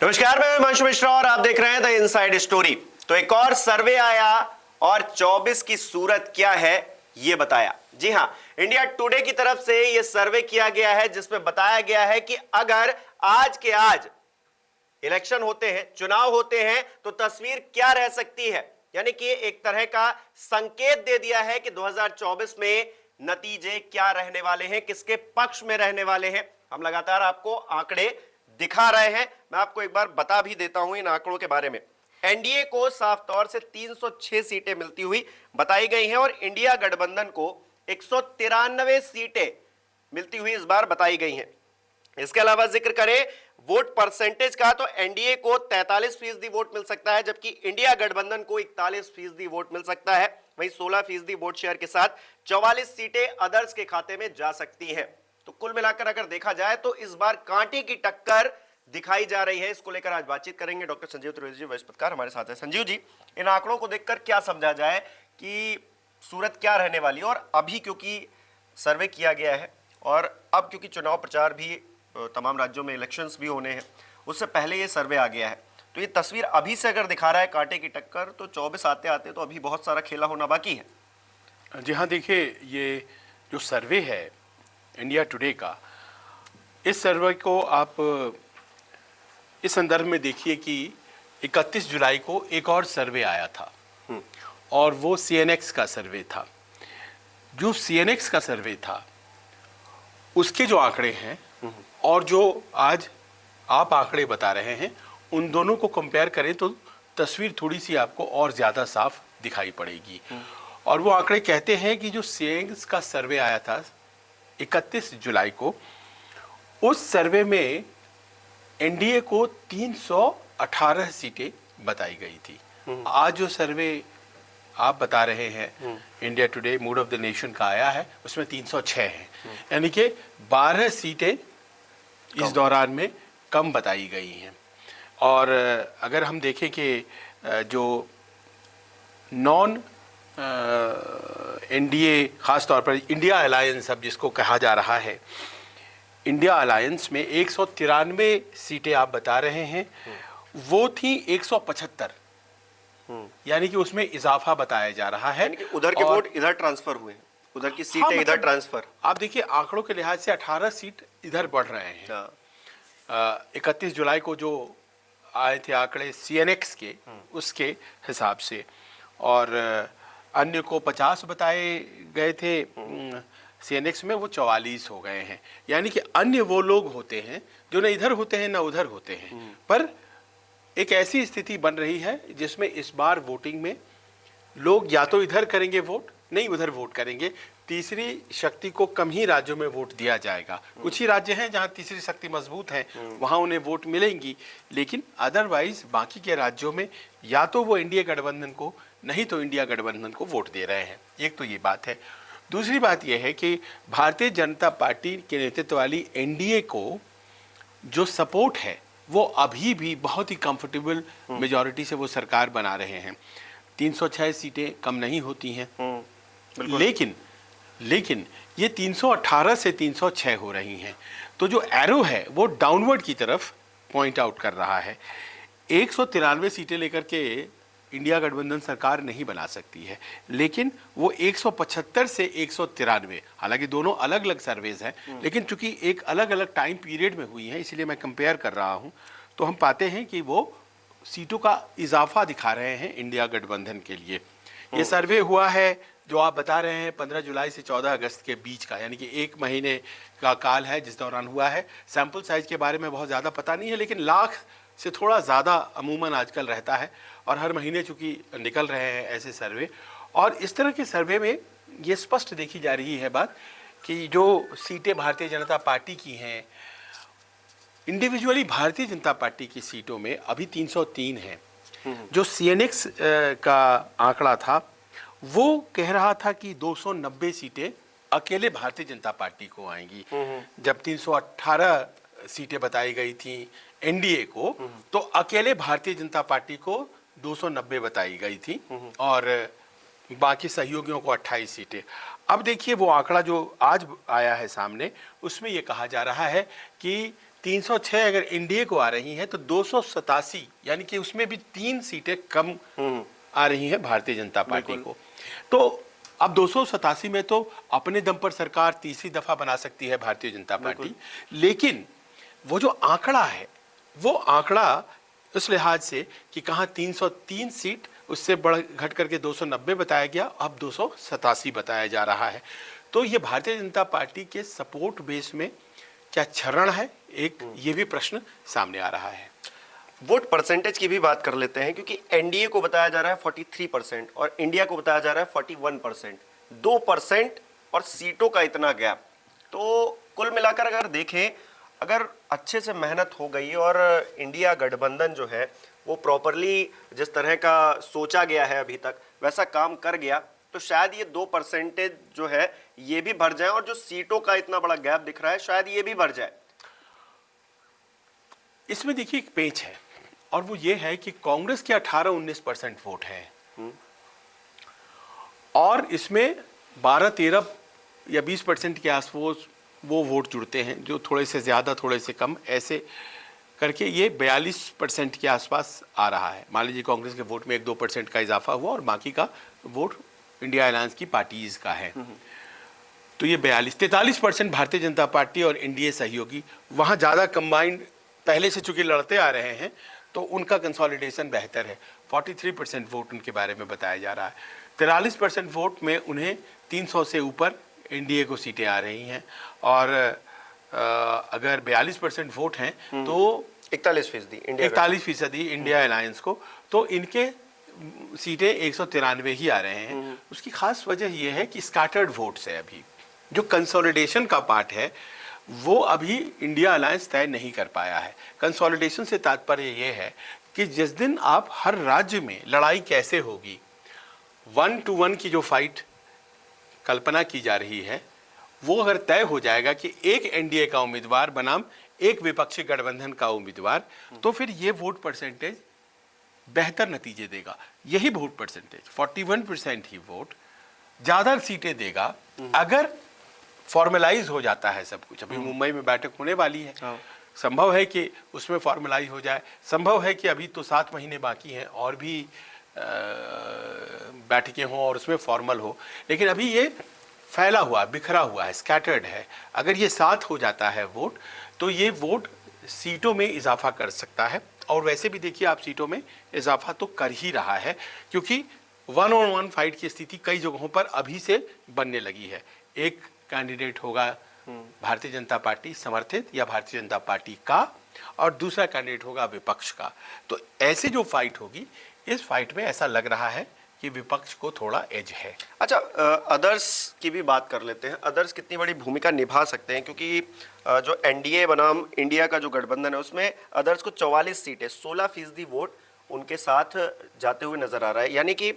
नमस्कार, मैं हिमांशु मिश्रा और आप देख रहे हैं द इनसाइड स्टोरी। तो एक और सर्वे आया और 24 की सूरत क्या है ये बताया। जी हां, इंडिया टुडे की तरफ से ये सर्वे किया गया है जिसमें बताया गया है कि अगर आज के आज इलेक्शन होते हैं, चुनाव होते हैं, तो तस्वीर क्या रह सकती है। यानी कि एक तरह का संकेत दे दिया है कि 2024 में नतीजे क्या रहने वाले हैं, किसके पक्ष में रहने वाले हैं। हम लगातार आपको आंकड़े दिखा रहे हैं। मैं आपको एक बार बता भी देता हूं इन आंकड़ों के बारे में। एनडीए को साफ तौर से 306 सीटें मिलती हुई बताई गई हैं और इंडिया गठबंधन को 193 सीटें मिलती हुई इस बार बताई गई हैं। इसके अलावा जिक्र करें वोट परसेंटेज का, तो एनडीए को 43% वोट मिल सकता है, जबकि इंडिया गठबंधन को 41% वोट मिल सकता है। वहीं 16% वोट शेयर के साथ 44 सीटें अदर्स के खाते में जा सकती हैं। तो कुल मिलाकर अगर देखा जाए तो इस बार कांटे की टक्कर दिखाई जा रही है। इसको लेकर आज बातचीत करेंगे। डॉक्टर संजीव त्रिवेदी जी वरिष्ठ पत्रकार हमारे साथ है। संजीव जी, इन आंकड़ों को देखकर क्या समझा जाए कि सूरत क्या रहने वाली है? और अभी क्योंकि सर्वे किया गया है और अब क्योंकि चुनाव प्रचार भी तमाम राज्यों में इलेक्शंस भी होने हैं, उससे पहले ये सर्वे आ गया है, तो ये तस्वीर अभी से अगर दिखा रहा है कांटे की टक्कर, तो 24 आते आते तो अभी बहुत सारा खेला होना बाकी है। जी हाँ, देखिए, ये जो सर्वे है इंडिया टुडे का, इस सर्वे को आप इस संदर्भ में देखिए कि 31 जुलाई को एक और सर्वे आया था और वो सीएनएक्स का सर्वे था। जो सीएनएक्स का सर्वे था उसके जो आंकड़े हैं और जो आज आप आंकड़े बता रहे हैं, उन दोनों को कंपेयर करें तो तस्वीर थोड़ी सी आपको और ज़्यादा साफ दिखाई पड़ेगी। और वो आंकड़े कहते हैं कि जो सीएनएक्स का सर्वे आया था 31 जुलाई को, उस सर्वे में एनडीए को 318 सीटें बताई गई थी। आज जो सर्वे आप बता रहे हैं India today mood off the nation का आया है, उसमें 306 हैं, यानी कि 12 सीटें इस दौरान में कम बताई गई हैं। और अगर हम देखें कि जो नॉन एनडीए, खास तौर पर इंडिया अलायंस अब जिसको कहा जा रहा है, इंडिया अलायंस में 193 सीटें आप बता रहे हैं, वो थी 175, यानी कि उसमें इजाफा बताया जा रहा है। कि उधर के वोट इधर ट्रांसफर हुए हैं, उधर की सीटें इधर ट्रांसफर। आप देखिए आंकड़ों के लिहाज से 18 सीट इधर बढ़ रहे हैं। 31 जुलाई को जो आए थे आंकड़े सीएनएक्स के, उसके हिसाब से, और अन्य को 50 बताए गए थे सीएनएक्स में, वो 44 हो गए हैं। यानी कि अन्य वो लोग होते हैं जो न इधर होते हैं न उधर होते हैं। पर एक ऐसी स्थिति बन रही है जिसमें इस बार वोटिंग में लोग या तो इधर करेंगे वोट, नहीं उधर वोट करेंगे। तीसरी शक्ति को कम ही राज्यों में वोट दिया जाएगा। कुछ ही राज्य हैं जहां तीसरी शक्ति मजबूत है, वहां उन्हें वोट मिलेंगी, लेकिन अदरवाइज बाकी के राज्यों में या तो वो इंडिया गठबंधन को, नहीं तो इंडिया गठबंधन को वोट दे रहे हैं। एक तो ये बात है। दूसरी बात यह है कि भारतीय जनता पार्टी के नेतृत्व वाली एनडीए को जो सपोर्ट है वो अभी भी बहुत ही कंफर्टेबल मेजॉरिटी से वो सरकार बना रहे हैं। 306 सीटें कम नहीं होती हैं, लेकिन ये 318 से 306 हो रही हैं। तो जो एरो है वो डाउनवर्ड की तरफ पॉइंट आउट कर रहा है। 193 सीटें लेकर के इंडिया गठबंधन सरकार नहीं बना सकती है, लेकिन वो 175 से 193, हालांकि दोनों अलग अलग सर्वेज हैं, लेकिन चूंकि एक अलग अलग टाइम पीरियड में हुई है, इसलिए मैं कंपेयर कर रहा हूं, तो हम पाते हैं कि वो सीटों का इजाफा दिखा रहे हैं इंडिया गठबंधन के लिए। ये सर्वे हुआ है जो आप बता रहे हैं 15 जुलाई से 14 अगस्त के बीच का, यानी कि 1 महीने का काल है जिस दौरान हुआ है। सैंपल साइज के बारे में बहुत ज़्यादा पता नहीं है, लेकिन लाख से थोड़ा ज़्यादा अमूमन आजकल रहता है, और हर महीने चूंकि निकल रहे हैं ऐसे सर्वे। और इस तरह के सर्वे में ये स्पष्ट देखी जा रही है बात कि जो सीटें भारतीय जनता पार्टी की हैं, इंडिविजुअली भारतीय जनता पार्टी की सीटों में अभी 303 हैं। जो सीएनएक्स का आंकड़ा था वो कह रहा था कि 290 सीटें अकेले भारतीय जनता पार्टी को आएंगी, जब 318 सीटें बताई गई थी एनडीए को, तो अकेले भारतीय जनता पार्टी को 290 बताई गई थी और बाकी सहयोगियों को 28 सीटें। अब देखिए वो आंकड़ा जो आज आया है सामने, उसमें ये कहा जा रहा है कि 306 अगर एनडीए को आ रही हैं तो 287 यानी कि उसमें भी 3 सीटें कम आ रही हैं भारतीय जनता पार्टी को। तो अब 287 में तो अपने दम पर सरकार तीसरी दफा बना सकती है भारतीय जनता पार्टी, लेकिन वो जो आंकड़ा है वो आंकड़ा उस लिहाज से कि कहाँ 303 सीट उससे बढ़ घट करके 290 बताया गया, अब 287 बताया जा रहा है। तो ये भारतीय जनता पार्टी के सपोर्ट बेस में क्या क्षरण है, एक ये भी प्रश्न सामने आ रहा है। वोट परसेंटेज की भी बात कर लेते हैं, क्योंकि एनडीए को बताया जा रहा है 43% और इंडिया को बताया जा रहा है 41%, 2% और सीटों का इतना गैप। तो कुल मिलाकर अगर देखें, अगर अच्छे से मेहनत हो गई और इंडिया गठबंधन जो है वो प्रॉपरली जिस तरह का सोचा गया है अभी तक वैसा काम कर गया, तो शायद ये 2% जो है ये भी भर जाए, और जो सीटों का इतना बड़ा गैप दिख रहा है शायद ये भी भर जाए। इसमें देखिए एक पेच है, और वो ये है कि कांग्रेस के 18-19% वोट है और इसमें 12-13 या 20% के आसपास वो वोट जुड़ते हैं, जो थोड़े से ज्यादा थोड़े से कम, ऐसे करके ये 42% के आसपास आ रहा है। मान लीजिए कांग्रेस के वोट में 1-2% का इजाफा हुआ और बाकी का वोट इंडिया अलायंस की पार्टीज का है, तो ये 43% भारतीय जनता पार्टी और एनडीए सहयोगी वहां ज्यादा कंबाइंड पहले से चूंकि लड़ते आ रहे हैं तो उनका कंसोलिडेशन बेहतर है। 43% वोट उनके बारे में बताया जा रहा है। 43% वोट में उन्हें 300 से ऊपर एनडीए को सीटें आ रही हैं, और अगर 42% वोट हैं तो 41% इंडिया अलायंस को, तो इनके सीटें 193 ही आ रहे हैं। उसकी खास वजह यह है कि स्कैटर्ड वोट्स है। अभी जो कंसोलिडेशन का पार्ट है वो अभी इंडिया अलायंस तय नहीं कर पाया है। कंसोलिडेशन से तात्पर्य यह है कि जिस दिन आप हर राज्य में लड़ाई कैसे होगी, 1 to 1 की जो फाइट कल्पना की जा रही है वो अगर तय हो जाएगा कि एक एनडीए का उम्मीदवार बनाम एक विपक्षी गठबंधन का उम्मीदवार, तो फिर ये वोट परसेंटेज बेहतर नतीजे देगा। यही वोट परसेंटेज 41% ही वोट ज्यादा सीटें देगा अगर फॉर्मलाइज हो जाता है सब कुछ। अभी मुंबई में बैठक होने वाली है, संभव है कि उसमें फॉर्मलाइज हो जाए, संभव है कि अभी तो 7 महीने बाकी हैं और भी बैठकें हों और उसमें फॉर्मल हो, लेकिन अभी ये फैला हुआ, बिखरा हुआ है, स्कैटर्ड है। अगर ये साथ हो जाता है वोट, तो ये वोट सीटों में इजाफा कर सकता है। और वैसे भी देखिए आप सीटों में इजाफा तो कर ही रहा है, क्योंकि 1-on-1 फाइट की स्थिति कई जगहों पर अभी से बनने लगी है। एक कैंडिडेट होगा भारतीय जनता पार्टी समर्थित या भारतीय जनता पार्टी का, और दूसरा कैंडिडेट होगा विपक्ष का। तो ऐसे जो फाइट होगी, इस फाइट में ऐसा लग रहा है कि विपक्ष को थोड़ा एज है। अच्छा, अदर्स की भी बात कर लेते हैं। अदर्स कितनी बड़ी भूमिका निभा सकते हैं, क्योंकि जो एनडीए बनाम इंडिया का जो गठबंधन है उसमें अदर्स को 44 सीटें, 16% वोट उनके साथ जाते हुए नजर आ रहा है। यानी कि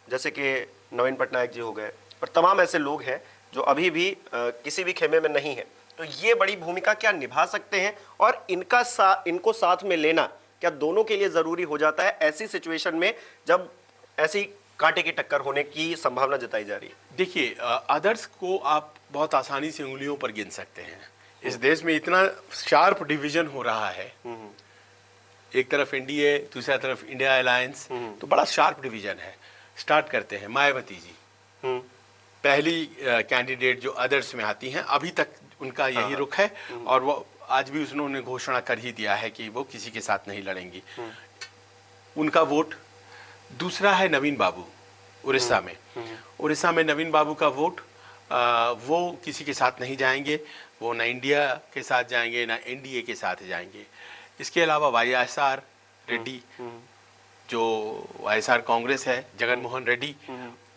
जैसे कि नवीन पटनायक जी हो गए और तमाम ऐसे लोग हैं जो अभी भी किसी भी खेमे में नहीं है। तो ये बड़ी भूमिका क्या निभा सकते हैं, और इनको साथ में लेना क्या दोनों के लिए जरूरी हो जाता है ऐसी सिचुएशन में जब ऐसी कांटे की टक्कर होने की संभावना जताई जा रही है? देखिए, अदर्स को आप बहुत आसानी से उंगलियों पर गिन सकते हैं। इस देश में इतना शार्प डिवीजन हो रहा है, एक तरफ एनडीए, दूसरा तरफ इंडिया अलायंस, तो बड़ा शार्प डिवीजन है। स्टार्ट करते हैं मायावती जी, पहली कैंडिडेट जो अदर्स में आती हैं, अभी तक उनका यही रुख है, और वो आज भी उन्होंने घोषणा कर ही दिया है कि वो किसी के साथ नहीं लड़ेंगी। उनका वोट। दूसरा है नवीन बाबू उड़ीसा में। उड़ीसा में नवीन बाबू का वोट, वो किसी के साथ नहीं जाएंगे, वो ना इंडिया के साथ जाएंगे ना एनडीए के साथ जाएंगे। इसके अलावा वाईएसआर रेड्डी, जो वाईएसआर कांग्रेस है, जगन मोहन रेड्डी,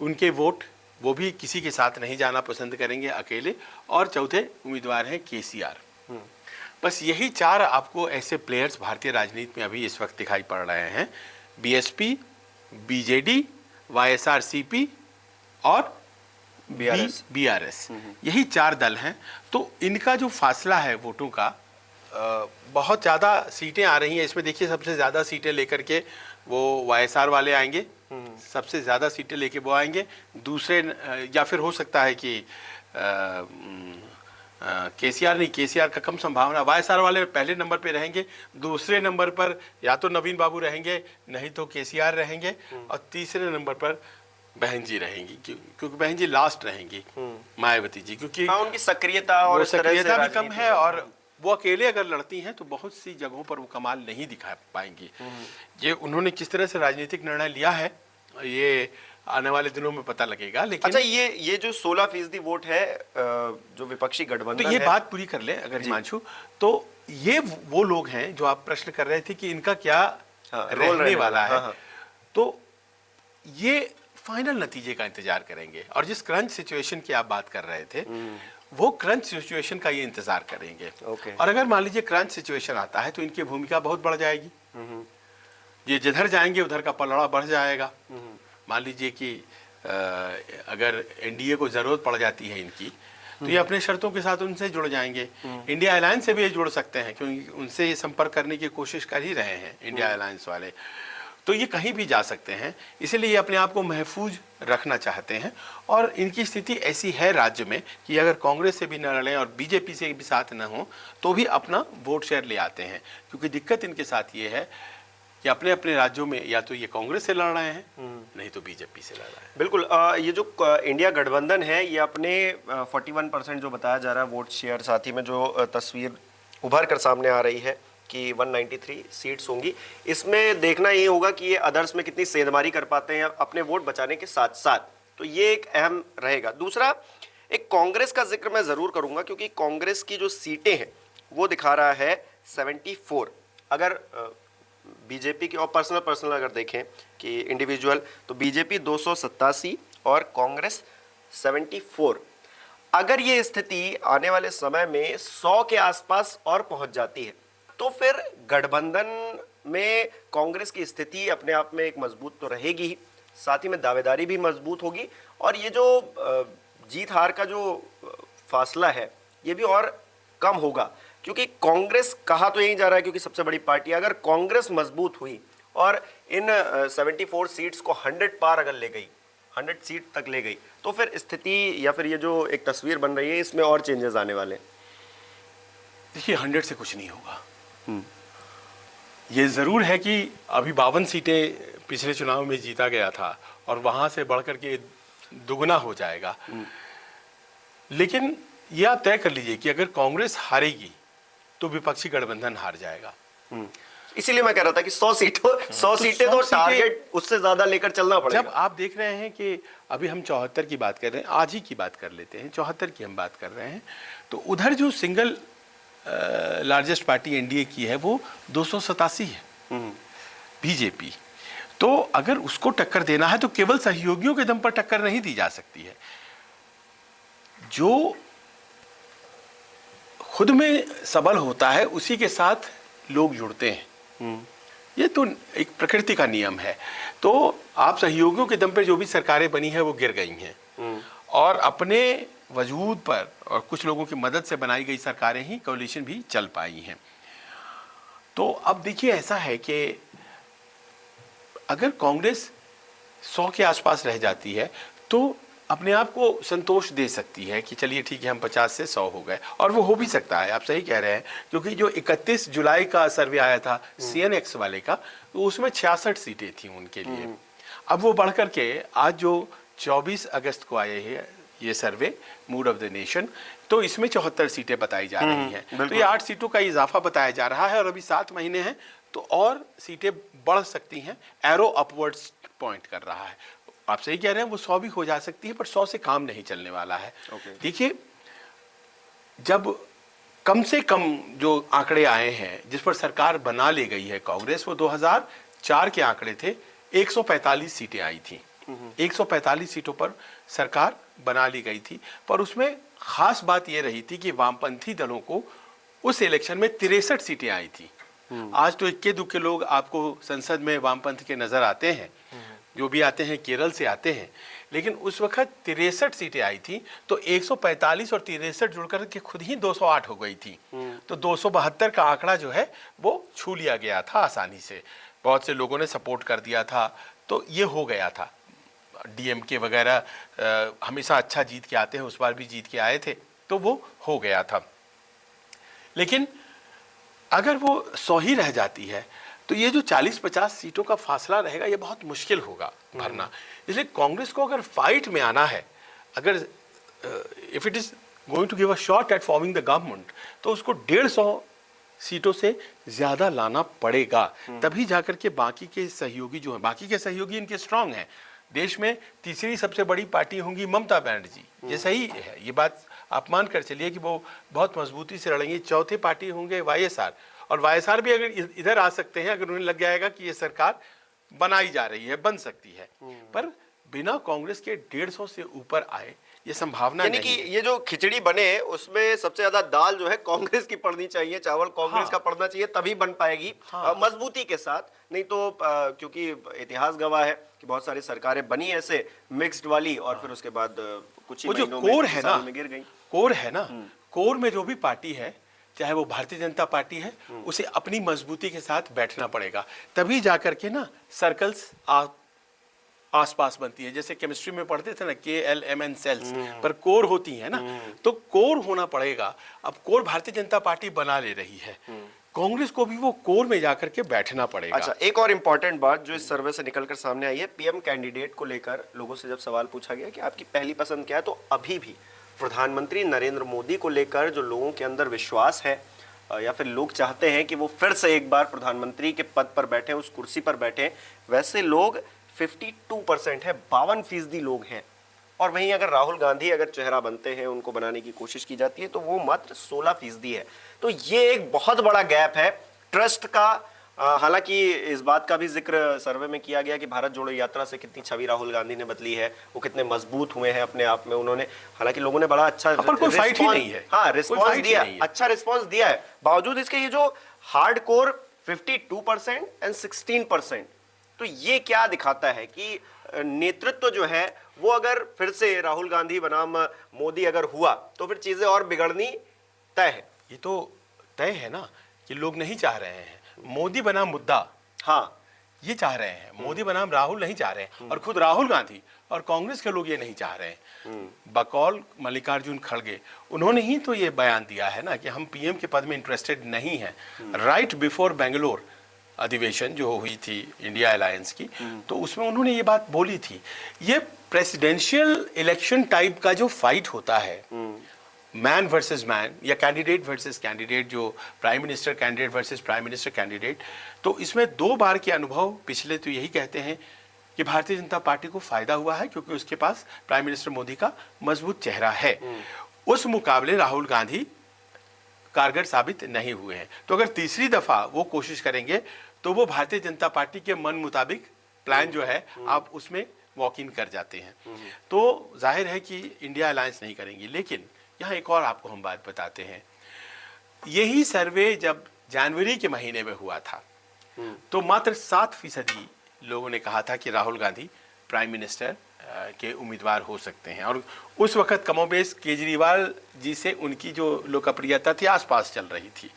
उनके वोट, वो भी किसी के साथ नहीं जाना पसंद करेंगे, अकेले। और चौथे उम्मीदवार हैं केसीआर। बस यही 4 आपको ऐसे प्लेयर्स भारतीय राजनीति में अभी इस वक्त दिखाई पड़ रहे हैं। बीएसपी, बीजेडी, वाईएसआरसीपी और बीआरएस, यही 4 दल हैं। तो इनका जो फासला है वोटों का, बहुत ज़्यादा सीटें आ रही हैं इसमें। देखिए, सबसे ज़्यादा सीटें लेकर के वो वाईएसआर वाले आएंगे, सबसे ज़्यादा सीटें लेके वो आएंगे। दूसरे, या फिर हो सकता है कि केसीआर नहीं, केसीआर का कम संभावना, वाईएसआर वाले पहले नंबर पे रहेंगे, दूसरे नंबर पर या तो नवीन बाबू रहेंगे, नहीं तो केसीआर रहेंगे, और तीसरे नंबर पर बहन जी रहेंगी, क्योंकि बहन जी लास्ट रहेंगी, मायावती जी, क्योंकि हाँ, उनकी सक्रियता और वो इस तरह से सक्रियता भी कम राजनीति है, और वो अकेले अगर लड़ती हैं तो बहुत सी जगहों पर वो कमाल नहीं दिखा पाएंगी। ये उन्होंने किस तरह से राजनीतिक निर्णय लिया है ये आने वाले दिनों में पता लगेगा। लेकिन अच्छा, ये जो 16% वोट है जो विपक्षी गठबंधन तो ये है, बात पूरी कर ले अगर हिमांशु, तो ये वो लोग हैं जो आप प्रश्न कर रहे थे कि इनका क्या रोल रहने वाला है। हाँ। तो ये फाइनल नतीजे का इंतजार करेंगे, और जिस क्रंच सिचुएशन की आप बात कर रहे थे वो क्रंच सिचुएशन का ये इंतजार करेंगे। और अगर मान लीजिए क्रंच सिचुएशन आता है तो इनकी भूमिका बहुत बढ़ जाएगी, ये जिधर जाएंगे उधर का पलड़ा बढ़ जाएगा। मान लीजिए कि अगर एनडीए को जरूरत पड़ जाती है इनकी, तो ये अपने शर्तों के साथ उनसे जुड़ जाएंगे। इंडिया अलायंस से भी ये जुड़ सकते हैं, क्योंकि उनसे ये संपर्क करने की कोशिश कर ही रहे हैं इंडिया अलायंस वाले, तो ये कहीं भी जा सकते हैं। इसलिए ये अपने आप को महफूज रखना चाहते हैं, और इनकी स्थिति ऐसी है राज्य में कि अगर कांग्रेस से भी न लड़ें और बीजेपी से भी साथ न हो तो भी अपना वोट शेयर ले आते हैं। क्योंकि दिक्कत इनके साथ ये है कि अपने अपने राज्यों में या तो ये कांग्रेस से लड़ रहे हैं, नहीं तो बीजेपी से लड़ रहे हैं। बिल्कुल। ये जो इंडिया गठबंधन है, ये अपने 41% जो बताया जा रहा है वोट शेयर, साथ ही में जो तस्वीर उभर कर सामने आ रही है कि 193 सीट्स होंगी, इसमें देखना ये होगा कि ये अदर्स में कितनी सेंधमारी कर पाते हैं अपने वोट बचाने के साथ साथ, तो ये एक अहम रहेगा। दूसरा, एक कांग्रेस का जिक्र मैं ज़रूर करूंगा, क्योंकि कांग्रेस की जो सीटें हैं वो दिखा रहा है 74। अगर बीजेपी की और पर्सनल अगर देखें कि इंडिविजुअल, तो बीजेपी 287 और कांग्रेस 74। अगर ये स्थिति आने वाले समय में 100 के आसपास और पहुंच जाती है तो फिर गठबंधन में कांग्रेस की स्थिति अपने आप में एक मजबूत तो रहेगी ही, साथ ही में दावेदारी भी मजबूत होगी, और ये जो जीत हार का जो फासला है ये भी और कम होगा। क्योंकि कांग्रेस, कहा तो यही जा रहा है क्योंकि सबसे बड़ी पार्टी, अगर कांग्रेस मजबूत हुई और इन 74 सीट्स को 100 पार अगर ले गई, 100 सीट तक ले गई, तो फिर स्थिति या फिर ये जो एक तस्वीर बन रही है इसमें और चेंजेस आने वाले हैं। देखिए 100 से कुछ नहीं होगा। ये जरूर है कि अभी 52 सीटें पिछले चुनाव में जीता गया था और वहां से बढ़कर के दुगना हो जाएगा। लेकिन यह आप तय कर लीजिए कि अगर कांग्रेस हारेगी तो विपक्षी गठबंधन हार जाएगा। इसीलिए मैं कह रहा था कि 100 सीटें तो टारगेट उससे ज्यादा लेकर चलना पड़ेगा। जब आप देख रहे हैं कि अभी हम 74 की बात कर रहे हैं, आज ही की बात कर लेते हैं, 74 की हम बात कर रहे हैं, तो उधर जो सिंगल लार्जेस्ट पार्टी एनडीए की है वो 287 है बीजेपी। तो अगर उसको टक्कर देना है तो केवल सहयोगियों के दम पर टक्कर नहीं दी जा सकती है। जो खुद में सबल होता है उसी के साथ लोग जुड़ते हैं। ये तो एक प्रकृति का नियम है। तो आप सहयोगियों के दम पर जो भी सरकारें बनी है वो गिर गई हैं, और अपने वजूद पर और कुछ लोगों की मदद से बनाई गई सरकारें ही, कोalition भी चल पाई हैं। तो अब देखिए ऐसा है कि अगर कांग्रेस 100 के आसपास रह जाती है तो अपने आप को संतोष दे सकती है कि चलिए ठीक है हम 50 से 100 हो गए, और वो हो भी सकता है, आप सही कह रहे हैं। क्योंकि जो 31 जुलाई का सर्वे आया था CNX वाले का, तो उसमें 66 सीटें थी उनके लिए। अब वो बढ़ करके आज जो 24 अगस्त को आए हैं ये सर्वे मूड ऑफ द नेशन, तो इसमें 74 सीटें बताई जा रही हैं। तो ये 8 सीटों का इजाफा बताया जा रहा है, और अभी 7 महीने हैं तो और सीटें बढ़ सकती हैं। एरो अपवर्ड्स पॉइंट कर रहा है। आप सही कह रहे हैं, वो 100 भी हो जा सकती है, पर 100 से काम नहीं चलने वाला है। देखिए जब कम से कम जो आंकड़े आए हैं जिस पर सरकार बना ले गई है कांग्रेस, वो 2004 के आंकड़े थे, 145 सीटें आई थी। 145 सीटों पर सरकार बना ली गई थी, पर उसमें खास बात यह रही थी कि वामपंथी दलों को उस इलेक्शन में 63 सीटें आई थी। आज तो इक्के दुक्के लोग आपको संसद में वामपंथ के नजर आते हैं, जो भी आते हैं केरल से आते हैं, लेकिन उस वक्त 63 सीटें आई थी। तो 145 और 63 जुड़कर के खुद ही 208 हो गई थी। तो 272 का आंकड़ा जो है वो छू लिया गया था आसानी से, बहुत से लोगों ने सपोर्ट कर दिया था, तो ये हो गया था। डीएमके वगैरह हमेशा अच्छा जीत के आते हैं, उस बार भी जीत के आए थे, तो वो हो गया था। लेकिन अगर वो 100 ही रह जाती है तो ये जो 40-50 सीटों का फासला रहेगा ये बहुत मुश्किल होगा भरना। इसलिए कांग्रेस को अगर फाइट में आना है, अगर if it is going to give a shot at forming the government, तो उसको 150 सीटों से ज्यादा लाना पड़ेगा। तभी जाकर के बाकी के सहयोगी जो हैं, बाकी के सहयोगी इनके स्ट्रांग हैं। देश में तीसरी सबसे बड़ी पार्टी होंगी ममता बनर्जी, ये सही है, ये बात आप मान कर चलिए कि वो बहुत मजबूती से लड़ेंगी। चौथे पार्टी होंगे वाईएसआर, और वाईएसआर भी अगर इधर आ सकते हैं, अगर उन्हें लग जाएगा कि ये सरकार बनाई जा रही है, बन सकती है। पर बिना कांग्रेस के 150 से ऊपर आए ये संभावना यानी नहीं कि है। ये जो खिचड़ी बने उसमें सबसे ज्यादा दाल जो है कांग्रेस की पड़नी चाहिए, चावल कांग्रेस हाँ। का पड़ना चाहिए, तभी बन पाएगी हाँ। मजबूती के साथ। नहीं तो क्योंकि इतिहास गवाह है कि बहुत सारी सरकारें बनी ऐसे मिक्स्ड वाली, और फिर उसके बाद कुछ ही वो जो महीनों कोर में, है साल ना, में गिर गई। कोर है ना, कोर में जो भी पार्टी है, चाहे वो भारतीय जनता पार्टी है, उसे अपनी मजबूती के साथ बैठना पड़ेगा। तभी जाकर के ना सर्कल्स आसपास बनती है। जैसे केमिस्ट्री में पढ़ते थे ना, KLMN सेल्स, पर कोर होती है ना, तो कोर होना पड़ेगा। अब कोर भारतीय जनता पार्टी बना ले रही है, कांग्रेस को भी वो कोर में जाकर के बैठना पड़ेगा। अच्छा, एक और इम्पोर्टेंट बात जो इस सर्वे से निकलकर सामने आई है, पीएम कैंडिडेट को लेकर लोगों से जब सवाल पूछा गया कि आपकी पहली पसंद क्या है, तो अभी भी प्रधानमंत्री नरेंद्र मोदी को लेकर जो लोगों के अंदर विश्वास है, या फिर लोग चाहते हैं कि वो फिर से एक बार प्रधानमंत्री के पद पर बैठे, उस कुर्सी पर बैठे, वैसे लोग 52% है, 52% लोग हैं। और वहीं अगर राहुल गांधी अगर चेहरा बनते हैं, उनको बनाने की कोशिश की जाती है, तो वो मात्र 16% है। तो ये एक बहुत बड़ा गैप है ट्रस्ट का। हालांकि इस बात का भी जिक्र सर्वे में किया गया कि भारत जोड़ो यात्रा से कितनी छवि राहुल गांधी ने बदली है, वो कितने मजबूत हुए हैं अपने आप में। उन्होंने, हालांकि लोगों ने बड़ा अच्छा कोई फाइट ही नहीं है। हाँ, रिस्पॉन्स दिया, अच्छा रिस्पॉन्स दिया है। बावजूद इसके ये जो हार्ड कोर 52% एंड 16%, तो ये क्या दिखाता है कि नेतृत्व जो है वो अगर फिर से राहुल गांधी बनाम मोदी अगर हुआ, तो फिर चीजें और बिगड़नी तय है। ये तो तय है ना कि लोग नहीं चाह रहे हैं मोदी बनाम मुद्दा, हाँ, ये चाह रहे हैं। मोदी बनाम राहुल नहीं चाह रहे हैं, और खुद राहुल गांधी और कांग्रेस के लोग ये नहीं चाह रहे हैं। बकौल मल्लिकार्जुन खड़गे, उन्होंने ही तो ये बयान दिया है ना कि हम पीएम के पद में इंटरेस्टेड नहीं हैं। राइट बिफोर बेंगलोर अधिवेशन जो हुई थी इंडिया अलायंस की, तो उसमें उन्होंने ये बात बोली थी। ये प्रेसिडेंशियल इलेक्शन टाइप का जो फाइट होता है, मैन वर्सेस मैन या कैंडिडेट वर्सेस कैंडिडेट, जो prime minister candidate versus prime minister candidate, तो इसमें 2 बार के अनुभव पिछले तो यही कहते हैं कि भारतीय जनता पार्टी को फायदा हुआ है, क्योंकि उसके पास प्राइम मिनिस्टर मोदी का मजबूत चेहरा है। उस मुकाबले राहुल गांधी कारगर साबित नहीं हुए हैं। तो अगर तीसरी दफा वो कोशिश करेंगे, तो वो भारतीय जनता पार्टी के मन मुताबिक प्लान जो है आप उसमें वॉक इन कर जाते हैं। तो जाहिर है कि इंडिया अलायंस नहीं करेंगी। लेकिन यहाँ एक और आपको हम बात बताते हैं, यही सर्वे जब जनवरी के महीने में हुआ था, तो मात्र 7% लोगों ने कहा था कि राहुल गांधी प्राइम मिनिस्टर के उम्मीदवार हो सकते हैं। और उस वक्त कमोबेश केजरीवाल जी से उनकी जो लोकप्रियता थी आसपास चल रही थी,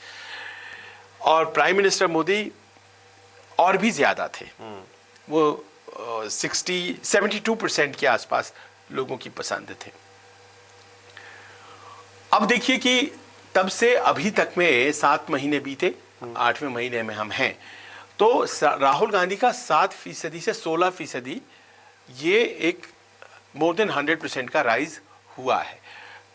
और प्राइम मिनिस्टर मोदी और भी ज्यादा थे। वो 72% के आसपास लोगों की पसंद थे। अब देखिए कि तब से अभी तक में 7 महीने बीते, 8वें महीने में हम हैं, तो राहुल गांधी का 7% से 16%, ये एक मोर देन 100% का राइज हुआ है।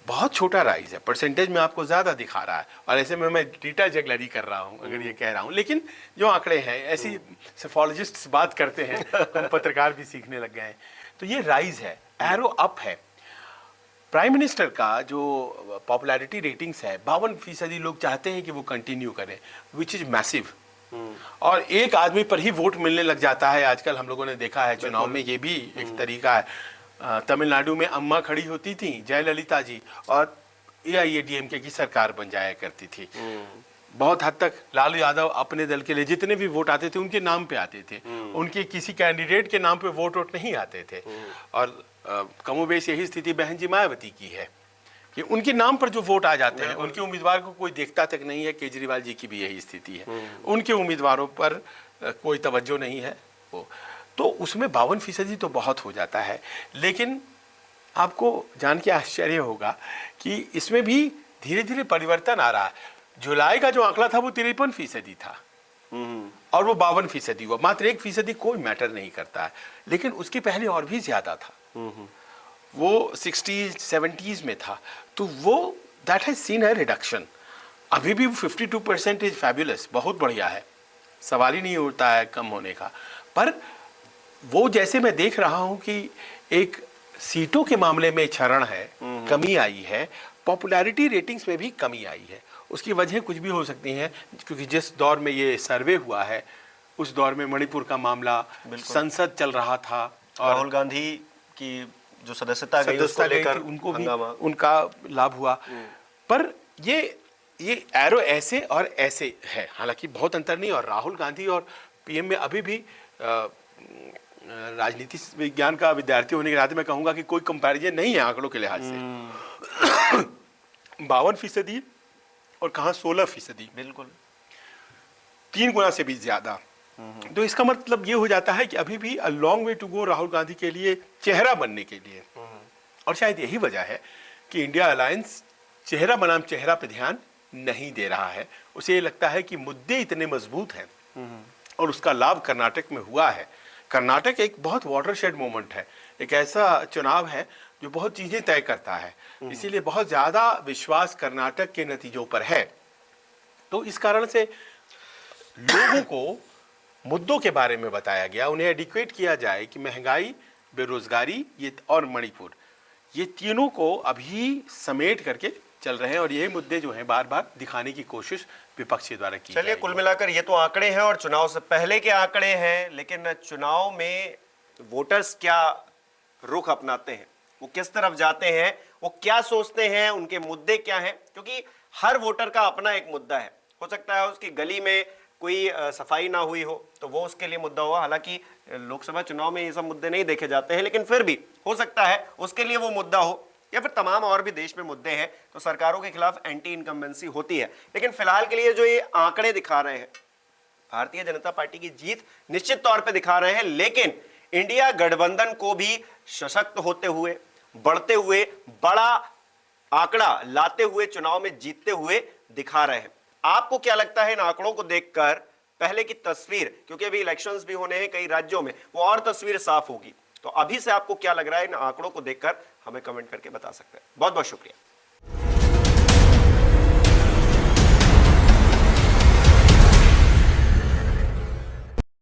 बहुत छोटा राइज है, परसेंटेज में आपको ज्यादा दिखा रहा है, और ऐसे में मैं डेटा जगलरी कर रहा हूं अगर ये कह रहा हूं, लेकिन जो आंकड़े हैं, ऐसी सेफोलॉजिस्ट्स बात करते हैं, हम पत्रकार भी सीखने लग गए हैं। तो ये राइज है, एरो अप है। प्राइम मिनिस्टर का जो पॉपुलैरिटी रेटिंग्स है, 52% लोग चाहते हैं कि वो कंटिन्यू करें, विच इज मैसिव। और एक आदमी पर ही वोट मिलने लग जाता है आजकल, हम लोगों ने देखा है चुनाव में, ये भी एक तरीका है। तमिलनाडु में अम्मा खड़ी होती थी, जयललिता जी, और AIADMK की सरकार बन जाया करती थी। बहुत हद तक लालू यादव अपने दल के लिए जितने भी वोट आते थे उनके नाम पे आते थे, उनके किसी कैंडिडेट के नाम पे वोट नहीं आते थे। और कमोबेश यही स्थिति बहन जी मायावती की है कि उनके नाम पर जो वोट आ जाते हैं, उनके उम्मीदवार को कोई देखता तक नहीं है। केजरीवाल जी की भी यही स्थिति है, उनके उम्मीदवारों पर कोई तवज्जो नहीं है। वो तो उसमें 52% तो बहुत हो जाता है। लेकिन आपको जान के आश्चर्य होगा कि इसमें भी धीरे धीरे परिवर्तन आ रहा है। जुलाई का जो आंकड़ा था वो 53% था और वो 52% हुआ। मात्र 1% कोई मैटर नहीं करता है, लेकिन उसके पहले और भी ज्यादा था। वो 60s 70s में था, तो वो दैट हैज सीन है रिडक्शन। अभी भी 52% इज फैबुलस, बहुत बढ़िया है, सवाल ही नहीं उठता है कम होने का। पर वो जैसे मैं देख रहा हूं कि एक सीटों के मामले में क्षरण है, कमी आई है, पॉपुलैरिटी रेटिंग्स में भी कमी आई है। उसकी वजह कुछ भी हो सकती हैं, क्योंकि जिस दौर में ये सर्वे हुआ है उस दौर में मणिपुर का मामला, संसद चल रहा था और राहुल गांधी की जो सदस्यता गई उसको लेकर उनको भी हंगामा। उनका लाभ हुआ। पर ये एरो ऐसे और ऐसे है, हालांकि बहुत अंतर नहीं। और राहुल गांधी और पीएम में अभी भी राजनीति विज्ञान का विद्यार्थी होने के नाते मैं कहूंगा कि कोई कंपैरिजन नहीं है आंकड़ों के लिहाज से। 52% और कहाँ 16%, बिल्कुल 3 गुना से भी ज्यादा। तो इसका मतलब ये हो जाता है कि अभी भी a long way to go Rahul Gandhi के लिए चेहरा बनने के लिए। और शायद यही वजह है कि इंडिया अलायंस चेहरा बनाम चेहरा पे ध्यान नहीं दे रहा है। उसे ये लगता है कि मुद्दे इतने मजबूत हैं और उसका लाभ कर्नाटक में हुआ है। कर्नाटक एक बहुत वाटरशेड मोमेंट है, एक ऐसा चुनाव है जो बहुत चीजें तय करता है, इसीलिए बहुत ज्यादा विश्वास कर्नाटक के नतीजों पर है। तो इस कारण से लोगों को मुद्दों के बारे में बताया गया, उन्हें एडिक्वेट किया जाए कि महंगाई, बेरोजगारी ये और मणिपुर, ये तीनों को अभी समेट करके चल रहे हैं और यही मुद्दे जो हैं बार बार दिखाने की कोशिश विपक्ष के द्वारा की चलिए, जाएगी। कुल मिलाकर ये तो आंकड़े हैं और चुनाव से पहले के आंकड़े हैं, लेकिन चुनाव में वोटर्स क्या रुख अपनाते हैं, वो किस तरफ जाते हैं, वो क्या सोचते हैं, उनके मुद्दे क्या हैं, क्योंकि हर वोटर का अपना एक मुद्दा है। हो सकता है उसकी गली में कोई सफाई ना हुई हो तो वो उसके लिए मुद्दा हुआ। हालांकि लोकसभा चुनाव में ये सब मुद्दे नहीं देखे जाते हैं, लेकिन फिर भी हो सकता है उसके लिए वो मुद्दा हो, या फिर तमाम और भी देश में मुद्दे हैं तो सरकारों के खिलाफ एंटी इनकम्बेंसी होती है। लेकिन फिलहाल के लिए जो ये आंकड़े दिखा रहे हैं, भारतीय जनता पार्टी की जीत निश्चित तौर पे दिखा रहे हैं, लेकिन इंडिया गठबंधन को भी सशक्त होते हुए, बढ़ते हुए, बड़ा आंकड़ा लाते हुए, चुनाव में जीतते हुए दिखा रहे हैं। आपको क्या लगता है इन आंकड़ों को देखकर पहले की तस्वीर, क्योंकि अभी इलेक्शंस भी होने हैं कई राज्यों में, वो और तस्वीर साफ होगी, तो अभी से आपको क्या लग रहा है इन आंकड़ों को देखकर हमें कमेंट करके बता सकते हैं। बहुत बहुत शुक्रिया।